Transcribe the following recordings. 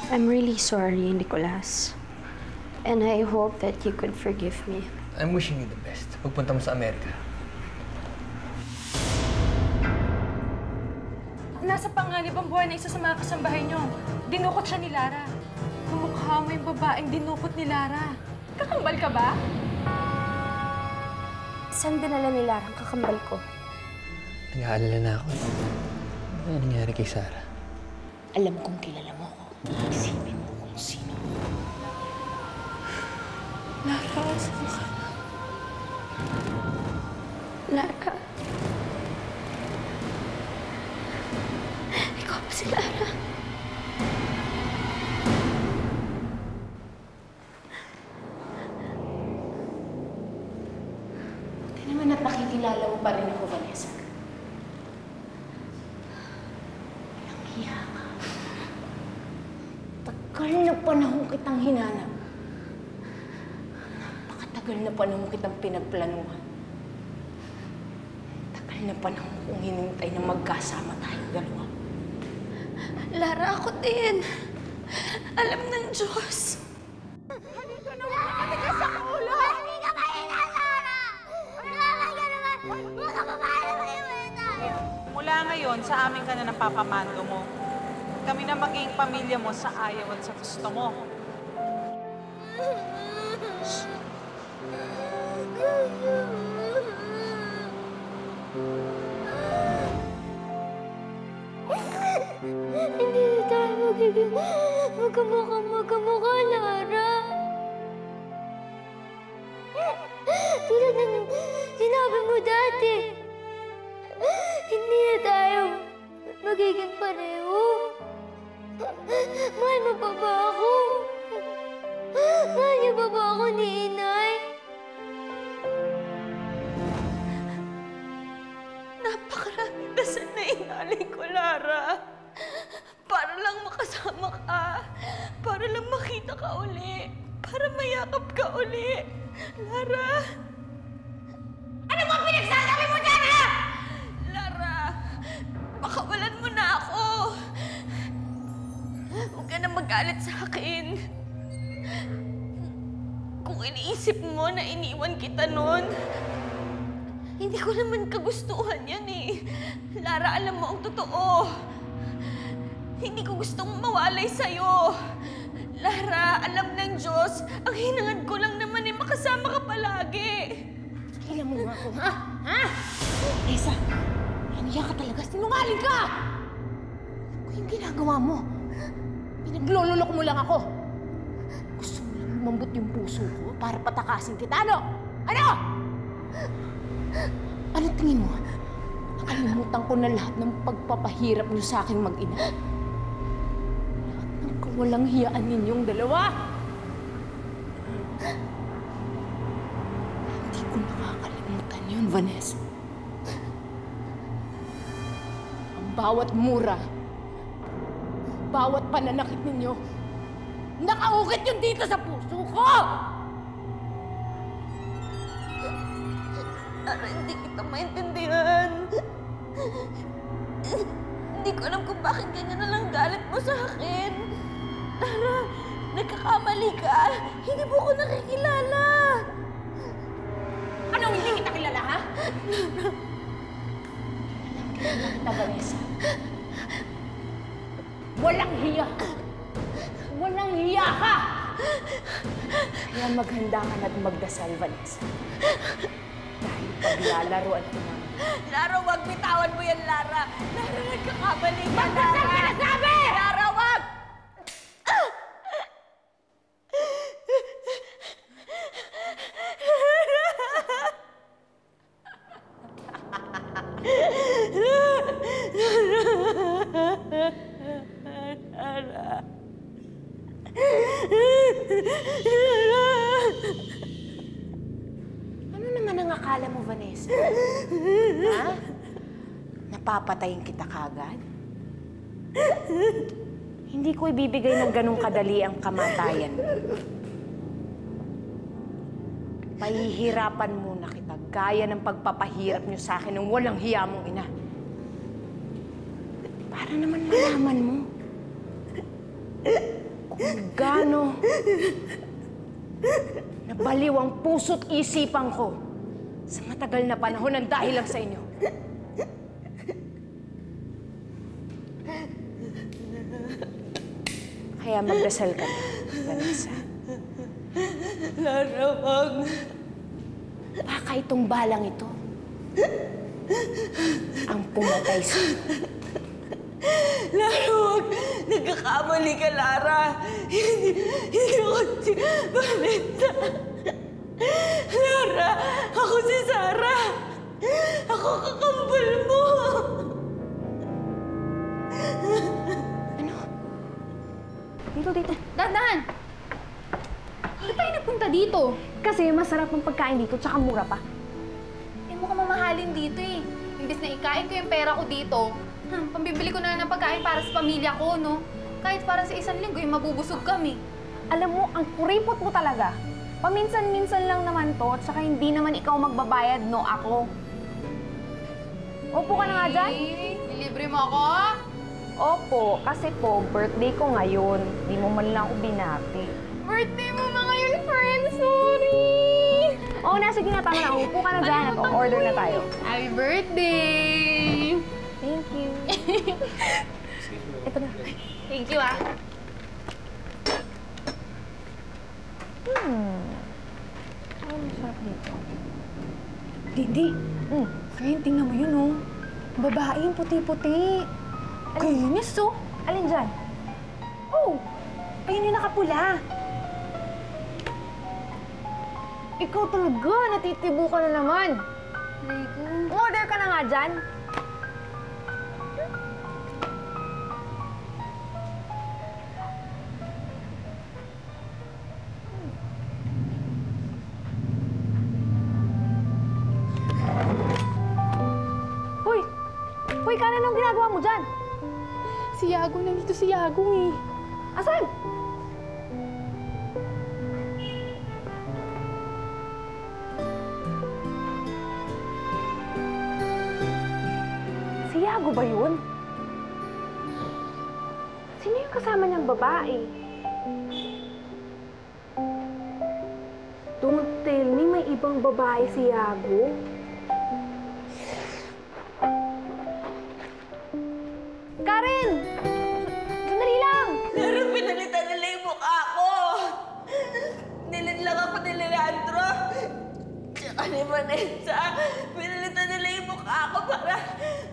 I'm really sorry, Nicolas. And I hope that you could forgive me. I'm wishing you the best. Pagpunta mo sa Amerika. Nasa panganib ang buhay na isa sa mga kasambahay niyo. Dinukot siya ni Lara. Kumukha mo yung babaeng dinukot ni Lara. Kakambal ka ba? Saan dinala ni Lara ang kakambal ko? Nag-aalala na ako. Ano nangyari kay Sarah? Alam kong kilala mo ko. Isipin mo kung sino. Lara, saan ka na? Lara. Ikaw ba si Lara? Buti naman at nakikilala mo pa rin ako, Vanessa. Walang hiya ka. Tagal na panahon kitang hinanap. Napakatagal na panahon kitang pinagplanuhan. Tagal na panahon kong hinintay na magkasama tayong dalawa. Lara, ako din. Alam ng Diyos. Halika na, huwag ka matigas sa ulo! Hindi ka mahina, Lara! Lara ka naman! Huwag ka paano maiwan tayo! Mula ngayon, sa amin ka na napapamando mo. Kami na maging pamilya mo sa ayaw at sa gusto mo. Hindi na tayo magiging magkamukha, Lara. Tulad ng sinabi mo dati, hindi na tayo magiging pareho. Mahal mo pa ba ako? Mahal niyo pa ba ako ni Inay? Napakaraming dasal na inalay ko, Lara. Para lang makasama ka. Para lang makita ka uli. Para mayakap ka uli. Lara! Ano ba pinagsasabi mo dyan, ha? Lara! Pakawalan mo na ako. Huwag ka na magalit sa akin. Kung iniisip mo na iniwan kita noon, hindi ko naman kagustuhan yan eh. Lara, alam mo ang totoo. Hindi ko gustong mawalay sa'yo. Lara, alam ng Diyos, ang hinangad ko lang naman eh makasama ka palagi. Kailan mo nga ako, ha? Ha? Lisa, naniya ka talaga. Sinungaling ka! Kung yung ginagawa mo, pinaglololok mo lang ako. Gusto mo lang lumambot yung puso ko para patakasin kita, ano? Ano? Ano tingin mo? Nakalimutan ko na lahat ng pagpapahirap niyo sa aking mag-ina. Lahat ng kawalang hiyaan ninyong dalawa. Hindi ko nakakalimutan yun, Vanessa. Ang bawat mura, bawat pananakit ninyo, nakaukit yun dito sa puso ko! Lara, hindi kita maintindihan. Hindi ko alam kung bakit ganyan na lang galit mo sa akin. Lara, nagkakamali ka. Hindi mo ko nakikilala. Anong hindi kita kilala, ha? Kilala kita, Vanessa. Walang hiya. Walang hiya ka! Kaya maghanda ka na't magdasal, Vanessa. Dahil paglalaroan ko namin. Lara, wag bitawan mo yan, Lara. Lara, nagkakamali ka. Magdasal ka na sabi! Lara, wag! Ano naman ang akala mo, Vanessa? Ha? Napapatayin kita kagad? Hindi ko ibibigay ng ganong kadali ang kamatayan mo. Pahihirapan muna kita gaya ng pagpapahirap niyo sa akin ng walang hiya mong ina. Para naman malaman mo Gaano nabaliw ang puso't isipan ko sa matagal na panahon ng dahil lang sa inyo. Kaya magdasal ka na, Vanessa. Lara, wag. Baka itong balang ito ang pumatay sa'yo. Lara, wag. Nagkakamali ka, Lara. Hindi ako si Vanessa. Lara, ako si Sarah. Ako kakambal mo. Dito. Dahan-dahan! Bakit tayo nagpunta dito? Kasi masarap ang pagkain dito, tsaka mura pa. Eh, mukhang mamahalin dito eh. Imbis na ikain ko yung pera ko dito, pambibili ko na lang ng pagkain para sa pamilya ko, no? Kahit para sa isang linggo, yung mabubusog kami. Alam mo, ang kuripot mo talaga. Paminsan-minsan lang naman to, at saka hindi naman ikaw magbabayad, no ako. Opo ka na nga dyan? Libre mo ako? Opo, kasi po, birthday ko ngayon. Di mo man lang ako binati. Birthday mo ba ngayon, friend? Sorry! Oo na, sige na, tama na. Upo ka na dyan at order na tayo. Happy birthday! Thank you. Ito na. Thank you, ah. Ay, masarap dito. Didi, friend, tingnan mo yun, oh. Babae yung puti-puti. Kinis, oh. Alin dyan? Oh, ayun yung nakapula. Ikaw talaga, natitibo ka na naman. Order ka na nga dyan. Hoy! Hoy, kanan ang ginagawa mo dyan? Si Yago, nandito si Yago eh. Asan? Si Yago ba yun? Sino yung kasama niyang babae? Don't tell me may ibang babae si Yago. Karen! Sandali lang! Lara, pinalitan nila yung mukha ko. Nilinlang ako ni Leandro. Tsaka ni Vanessa. Pinalitan nila yung mukha ko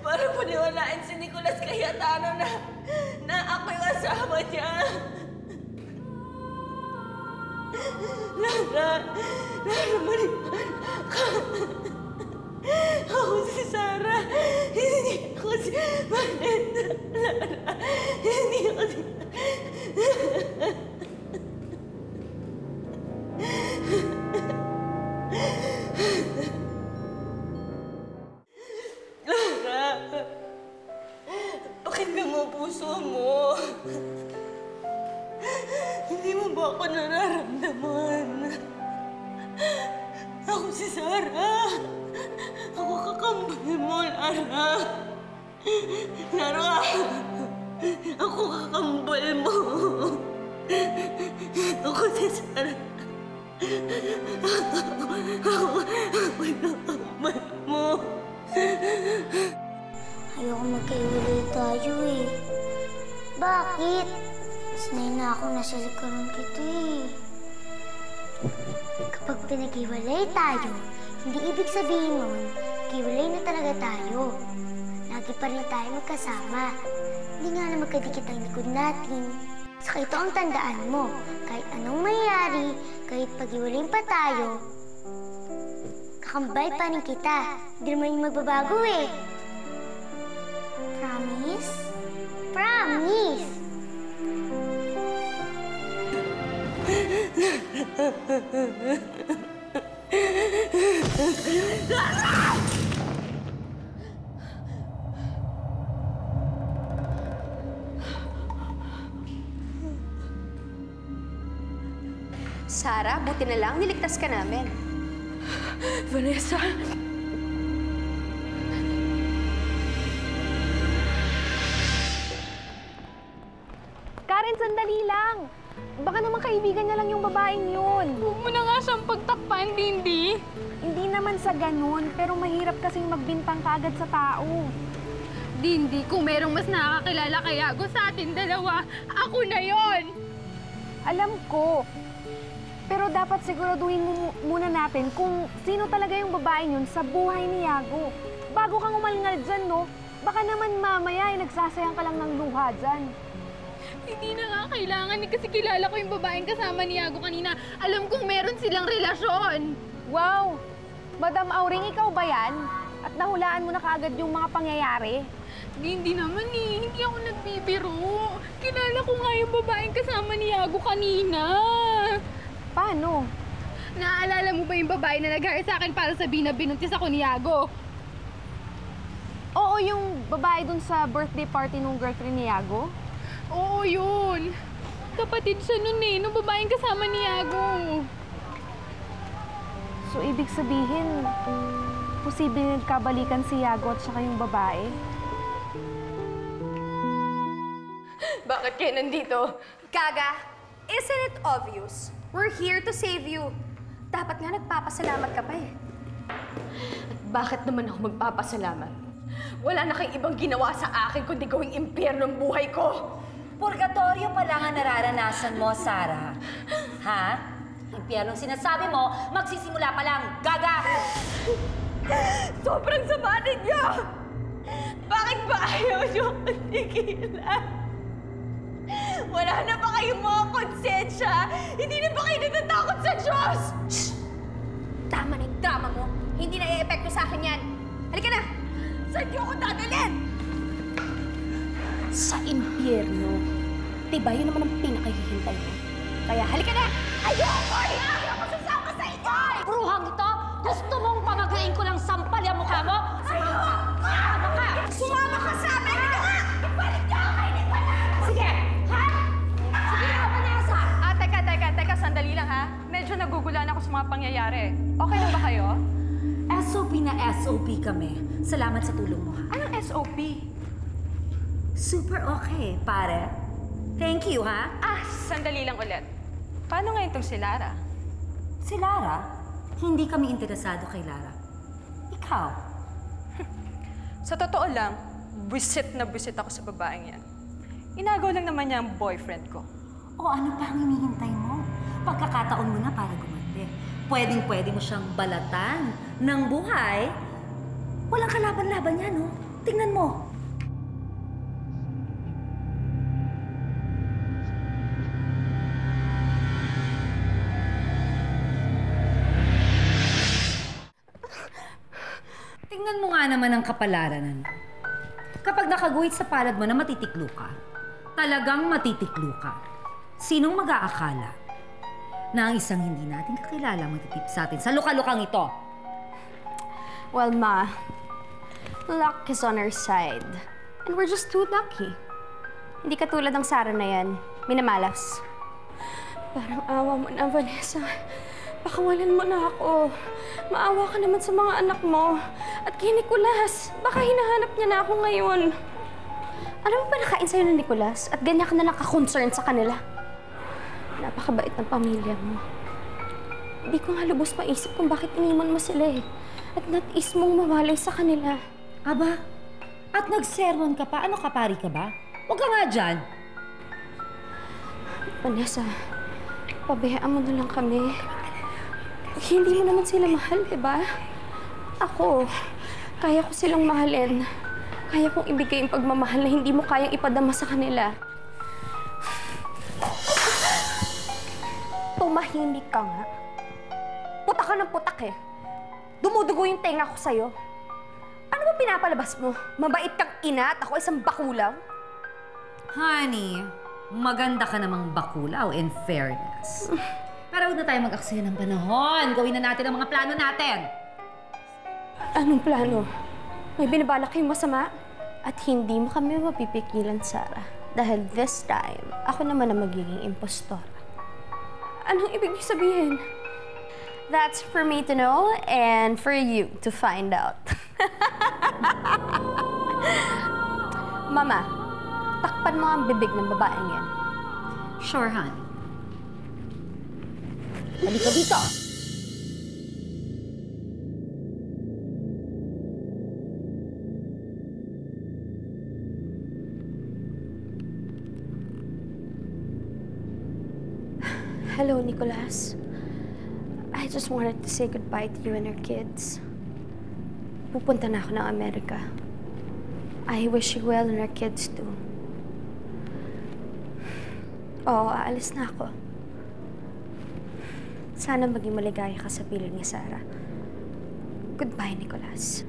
para paniwalaan si Nicolas Cayetano na ako yung asawa niya. Lara, maniwala ka. Ako si Sarah. Hindi ako si Vanessa. Lara, hindi ako si... Lara, pakinggan mo ang puso mo. Hindi mo ba ako nararamdaman? Ako si Sarah. Ako kakambal mo, Lara. Lara, ako kakambal mo. Ako si Sarah. Ako kakambal mo. Ayoko magkaiwalay tayo eh. Bakit? Sanay na ako nasa likuran kita eh. Kapag pinag-iwalay tayo, hindi ibig sabihin nun, nag-iwalay na talaga tayo. Lagi pa rin tayo magkasama. Hindi nga na magkadikit ang likod natin. Saka ito ang tandaan mo, kahit anong mangyari, kahit pag-iwalayin pa tayo, kakambal pa rin kita. Hindi naman yung magbabago eh. Promise? Promise! Sarah, buti na lang niligtas ka namin. Vanessa! Karen, sandali lang! Baka naman kaibigan niya lang yung babaeng yun. Huwag mo na nga siyang pagtakpan, Lindy. Hindi naman sa ganun, pero mahirap kasing magbintang kaagad sa tao. Lindy, kung merong mas nakakakilala kay Yago sa atin dalawa, ako na yon. Alam ko. Pero dapat siguraduhin muna natin kung sino talaga yung babaeng yun sa buhay ni Yago. Bago kang umalngal dyan, no? Baka naman mamaya ay nagsasayang ka lang ng luha dyan. Hindi na nga kailangan kasi kilala ko yung babaeng kasama ni Yago kanina. Alam kong meron silang relasyon. Wow! Madam Auring, ikaw ba yan? At nahulaan mo na kaagad yung mga pangyayari? Hindi naman eh. Hindi ako nagbibiro. Kilala ko nga yung babaeng kasama ni Yago kanina. Paano? Naaalala mo ba yung babae na nag-hire sa akin para sabihin na binuntis ako ni Yago? Oo, yung babae dun sa birthday party nung girlfriend ni Yago? Oo, yun. Kapatid siya nun eh, nung babaeng kasama ni Yago. So, ibig sabihin, posibleng nagkabalikan si Yago at saka yung babae? Bakit kayo nandito? Gaga, isn't it obvious? We're here to save you. Dapat nga nagpapasalamat ka pa eh. At bakit naman ako magpapasalamat? Wala na kayong ibang ginawa sa akin kundi gawing impyerno ang buhay ko. Purgatorio pa lang ang nararanasan mo, Sarah. Ha? Impyernong sinasabi mo, magsisimula pa lang. Gaga! Sobrang sama ninyo! Bakit ba ayaw niyo akong tigilan? Wala na ba kayong mga konsensya? Hindi na ba kayo natatakot sa Diyos? Shh! Tama na yung drama mo. Hindi na i-epekto sa akin yan. Halika na! Saan niyo ako dadalhin? Sa impyerno. Diba yun naman ang pinakahihintay mo? Kaya halika na! Ayoko! Ayoko sasama sa inyo! Bruhang ito! Gusto mong pamagain ko ng sampal yung mukha mo? Sumama ka! Sumama ka sa amin! Ano nga? Ibalik niyo ako kay Nicolas! Sige! Ha? Sige na, Vanessa! Teka, sandali lang ha. Medyo nagugulan ako sa mga pangyayari. Okay lang ba kayo? SOP na SOP kami. Salamat sa tulong mo, ha? Anong SOP? Super okay, pare. Thank you, ha? Sandali lang ulit. Paano ngayon itong si Lara? Si Lara? Hindi kami interesado kay Lara. Ikaw? Sa totoo lang, buwisit na buwisit ako sa babaeng yan. Inagaw lang naman niya ang boyfriend ko. O ano pa ang hinihintay mo? Pagkakataon mo na para gumante. Pwedeng-pwede mo siyang balatan ng buhay. Walang kalaban-laban yan, no? Tingnan mo. Tingnan mo nga naman ang kapalaran, ano? Kapag nakaguhit sa palad mo na matitiklo ka, talagang matitiklo ka. Sinong mag-aakala na ang isang hindi natin kakilala magtitip sa atin sa luka-lukang ito? Well, Ma, luck is on our side. And we're just too lucky. Hindi katulad ng Sarah na yan, minamalas. Parang awa mo na, Vanessa. Pakawalan mo na ako. Maawa ka naman sa mga anak mo. At kay Nicolas, baka hinahanap niya na ako ngayon. Alam mo ba nakain sa'yo ng Nicolas? At ganyan ka na naka-concern sa kanila? Napakabait ng pamilya mo. Hindi ko nga lubos maisip kung bakit iniwan mo sila eh. At nat-is mong mawalay sa kanila. Aba, at nag-sermon ka pa? Ano, kapari ka ba? Huwag ka nga dyan. Vanessa, pabayaan mo na lang kami. Hindi mo naman sila mahal, diba? Ako, kaya ko silang mahalin. Kaya kong ibigay yung pagmamahal na hindi mo kayang ipadama sa kanila. Tumahimik ka nga. Putak ka ng putak eh. Dumudugo yung tenga ko sa'yo. Ano ba pinapalabas mo? Mabait kang ina at ako isang bakulaw? Honey, maganda ka namang bakulaw in fairness. Para huwag na tayo mag-aksaya ng panahon. Gawin na natin ang mga plano natin. Anong plano? May binabalak kayong masama? At hindi mo kami mapipigilan, Sarah. Dahil this time, ako naman ang magiging impostor. Anong ibig sabihin? That's for me to know and for you to find out. Mama, takpan mo ang bibig ng babaeng yan. Sure, honey. Halika dito! Hello, Nicholas. I just wanted to say goodbye to you and your kids. Pupunta na ako ng Amerika. I wish you well and our kids too. Oo, aalis na ako. Sana maging maligaya ka sa piling ni Sarah. Goodbye, Nicholas.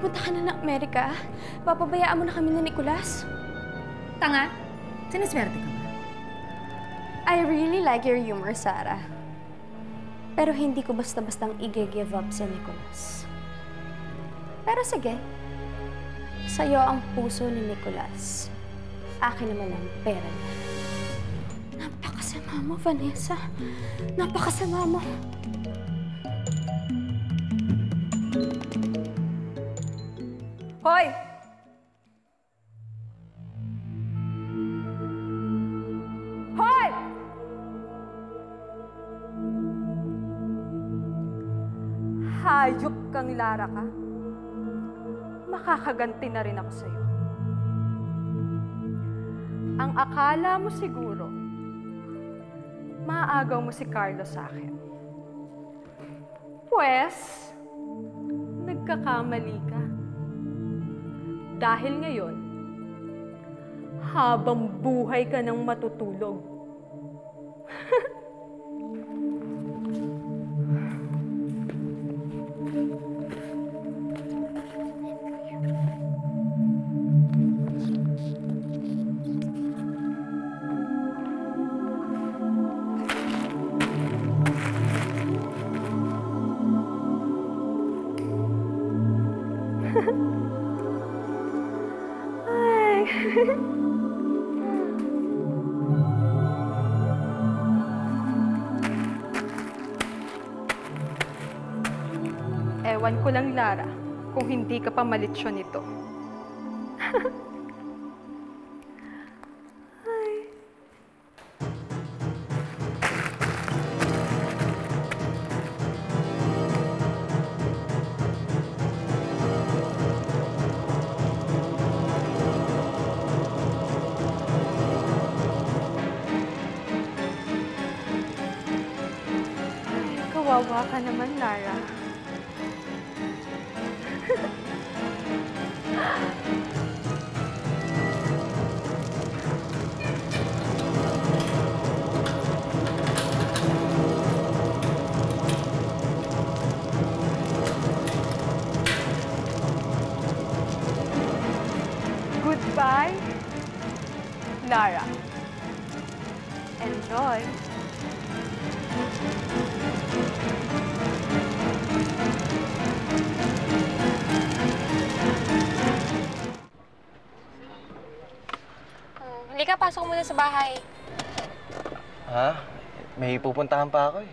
Pupunta ka na ng Amerika? Papabayaan mo na kami ni Nicholas? Tanga? Sinaswerte ka ba? I really like your humor, Sarah. Pero hindi ko basta-bastang i-give up si Nicholas. Pero sige, sa'yo ang puso ni Nicholas. Akin naman ang pera niya. Napakasama mo, Vanessa. Napakasama mo. Hoy! Hoy! Hayop kang Lara ka. Makakaganti na rin ako sa'yo. Ang akala mo siguro, maaagaw mo si Carlos sa akin. Pues, nagkakamali ka. Dahil ngayon, habang buhay ka nang matutulog. Ewan ko lang, Lara, kung hindi ka pa malitsyon nito. Kawawa ka naman, Lara. Goodbye, Lara. Enjoy. Halika, pasok muna sa bahay. Ha? May pupuntahan pa ako eh.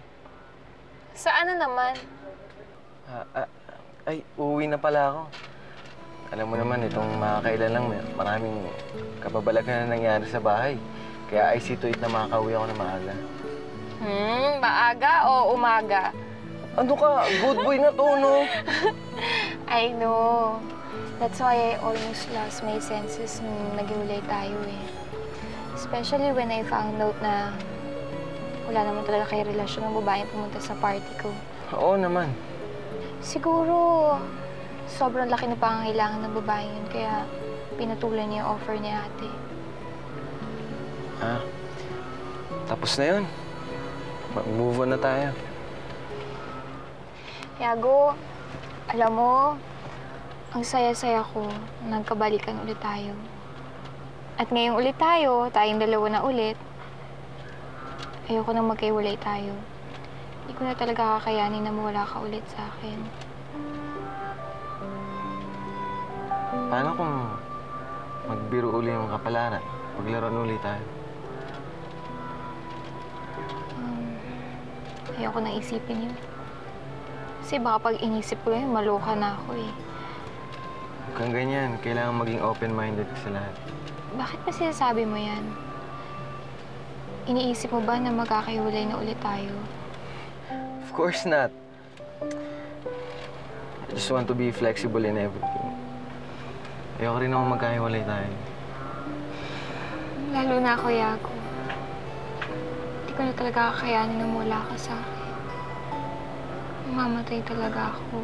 Saan na naman? Ay, uuwi na pala ako. Alam mo naman, itong mga kailan lang, maraming kababalagan na nangyari sa bahay. Kaya I see to it na makakauwi ako na maaga. Maaga o umaga? Ano ka? Good boy na to, no? I know. That's why I almost lost my senses nung naghiwalay tayo eh. Especially when I found out na wala naman talaga kayo relasyon ng babaeng pumunta sa party ko. Oo naman. Siguro, sobrang laki na pangangailangan ng babae yun, kaya pinatulan niya yung offer ni ate. Tapos na yun. Mag-move on na tayo. Yago, alam mo, ang saya-saya ko, nagkabalikan ulit tayo. At ngayong ulit tayo, tayong dalawa na ulit, ayoko nang magkaiwalay tayo. Hindi ko na talaga kakayanin na mawala ka ulit sa akin. Paano kung magbiro uli yung kapalaran? Maglaruan uli tayo. Ayoko nang isipin yun. Kasi baka pag inisip ko yun, maloka na ako eh. kang ganyan. Kailangan maging open-minded ka sa lahat. Bakit ba sinasabi mo yan? Iniisip mo ba na magkakahiwalay na ulit tayo? Of course not. I just want to be flexible in everything. Ayoko rin naman magkahiwalay tayo. Lalo na ako, Yago. Hindi ko na talaga kakayanin na mula ka sa akin. Mamamatay talaga ako.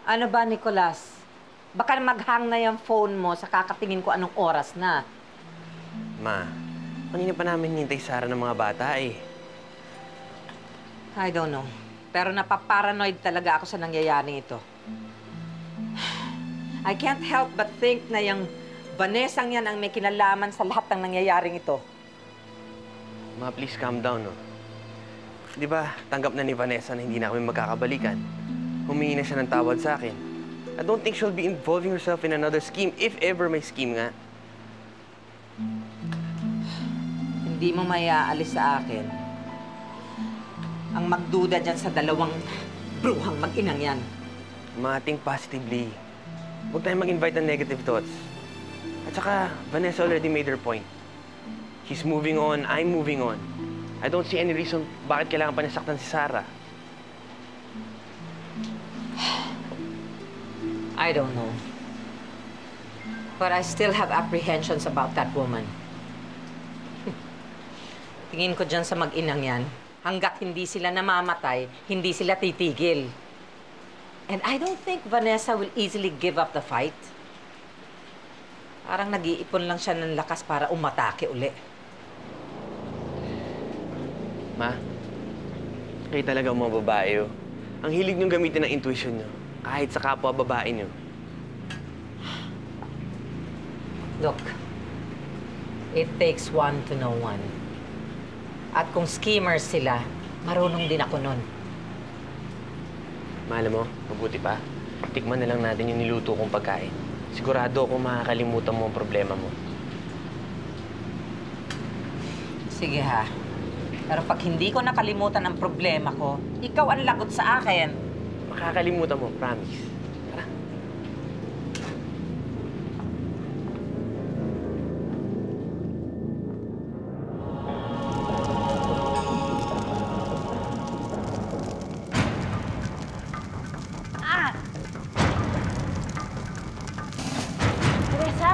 Ano ba, Nicolas? Baka maghang na yung phone mo sa kakatingin ko anong oras na. Ma, kanina pa namin hinintay Sarah ng mga bata eh. I don't know. Pero napaparanoid talaga ako sa nangyayaring ito. I can't help but think na yung Vanessang yan ang may kinalaman sa lahat ng nangyayaring ito. Ma, please calm down, no? Di ba, tanggap na ni Vanessa na hindi na kami magkakabalikan. Humingi na siya ng tawad sa akin. I don't think she'll be involving herself in another scheme, if ever may scheme nga. Hindi mo mayaalis sa akin ang magduda dyan sa dalawang bruhang mag-inang yan. Ma, think positively. Huwag tayong mag-invite ng negative thoughts. At saka, Vanessa already made her point. She's moving on, I'm moving on. I don't see any reason bakit kailangan pa niya saktan si Sarah. I don't know. But I still have apprehensions about that woman. Tingin ko dyan sa mag-inang yan, hanggat hindi sila namamatay, hindi sila titigil. And I don't think Vanessa will easily give up the fight. Parang nag-iipon lang siya ng lakas para umatake uli. Ma, kayo talaga mga babae, oh. Ang hilig niyong gamitin ng intuition niyo, kahit sa kapwa babae niyo. Look, it takes one to know one. At kung schemers sila, marunong din ako nun. Mahal mo, mabuti pa. Tikman na lang natin yung niluto kong pagkain. Sigurado akong makakalimutan mo ang problema mo. Sige ha. Pero pag hindi ko nakalimutan ang problema ko, ikaw ang lagot sa akin. Makakalimutan mo, promise. Tara. Vanessa!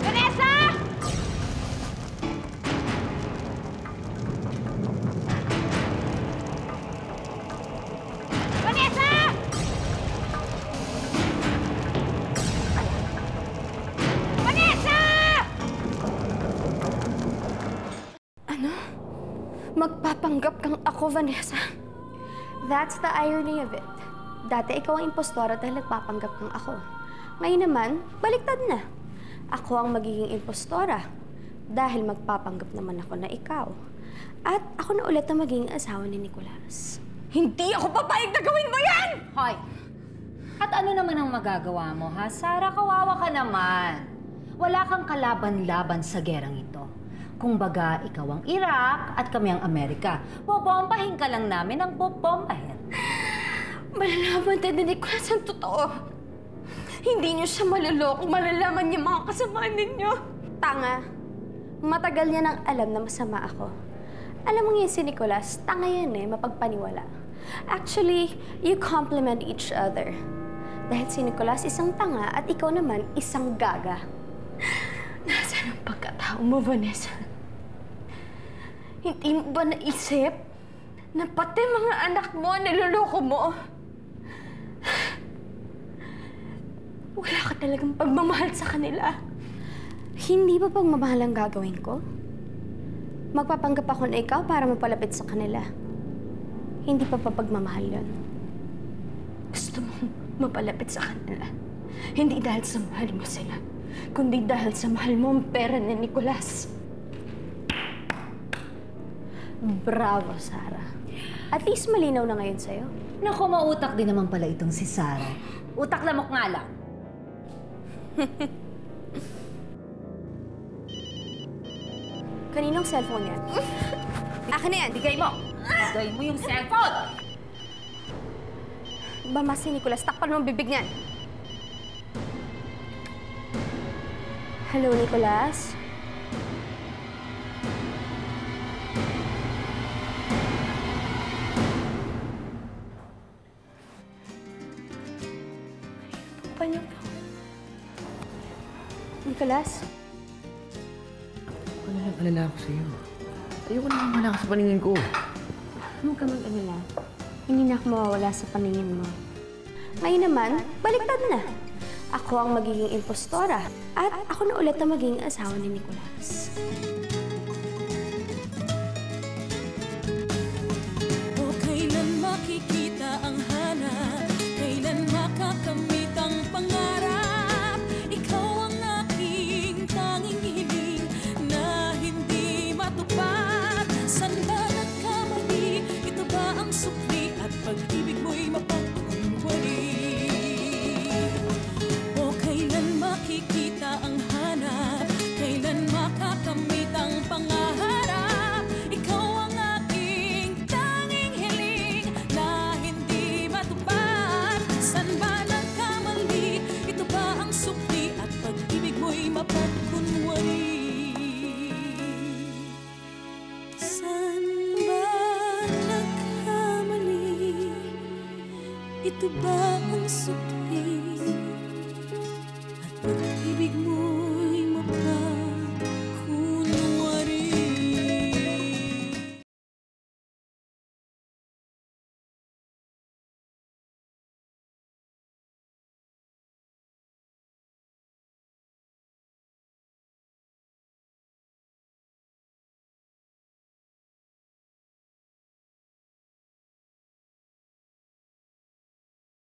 Vanessa! Vanessa! Vanessa! Ano? Magpapanggap kang ako, Vanessa? That's the irony of it. Dati ikaw ang impostora dahil nagpapanggap kang ako. Ngayon naman, baliktad na. Ako ang magiging impostora dahil magpapanggap naman ako na ikaw. At ako na ulit ang magiging asawa ni Nicolas. Hindi ako papayag na gawin mo yan! Hoy! At ano naman ang magagawa mo, ha? Sarah, kawawa ka naman. Wala kang kalaban-laban sa gerang ito. Kung baga, ikaw ang Iraq at kami ang Amerika. Bobombahin ka lang namin ang bobombahin. Malalaman din ni Nicolas ang totoo. Hindi niyo siya maluloko. Malalaman niya mga kasamaan ninyo. Tanga. Matagal niya nang alam na masama ako. Alam mo ngayon si Nicolas, tanga yan eh, mapagpaniwala. Actually, you complement each other. Dahil si Nicolas isang tanga at ikaw naman isang gaga. Nasaan ang pagkatao mo, Vanessa? Hindi mo ba naisip na pati mga anak mo niloloko mo? Wala ka talagang pagmamahal sa kanila. Hindi ba pagmamahal ang gagawin ko? Magpapanggap ako na ikaw para mapalapit sa kanila. Hindi pa pagmamahal yun. Gusto mong mapalapit sa kanila. Hindi dahil sa mahal mo sila, kundi dahil sa mahal mo ang pera ni Nicolas. Bravo, Sarah. At least malinaw na ngayon sa'yo. Naku, mautak din naman pala itong si Sarah. Utak lamok nga lang. Kaninong cellphone yan? Akin na yan! Bigay mo! Bigay mo yung cellphone! Bama si Nicolas, takpan mo ang bibig niyan. Hello, Nicolas? Pa niyo po. Nicolas? Alala ako sa'yo. Ayoko na mawala ka sa paningin ko. Huwag ka mag-alala. Hindi na ako mawawala sa paningin mo. Ngayon naman, baliktad na. Ako ang magiging impostora at ako na ulit ang magiging asawa ni Nicolas. O kailan makikita ang hanap, kailan makakamit ang pangarap, ikaw ang aking tanging hiling na hindi matupad. San ba nagkamali? Ito ba ang sukli at pag-ibig mo'y mapagkunwari? O kailan makikita ang hanap, kailan makakamit ang pangarap, ikaw ang aking tanging hiling na hindi matupad. San ba nagkamali? Ito ba ang sukli at pag-ibig mo'y mapagkunwari? San ba nagkamali? Ito ba ang sukli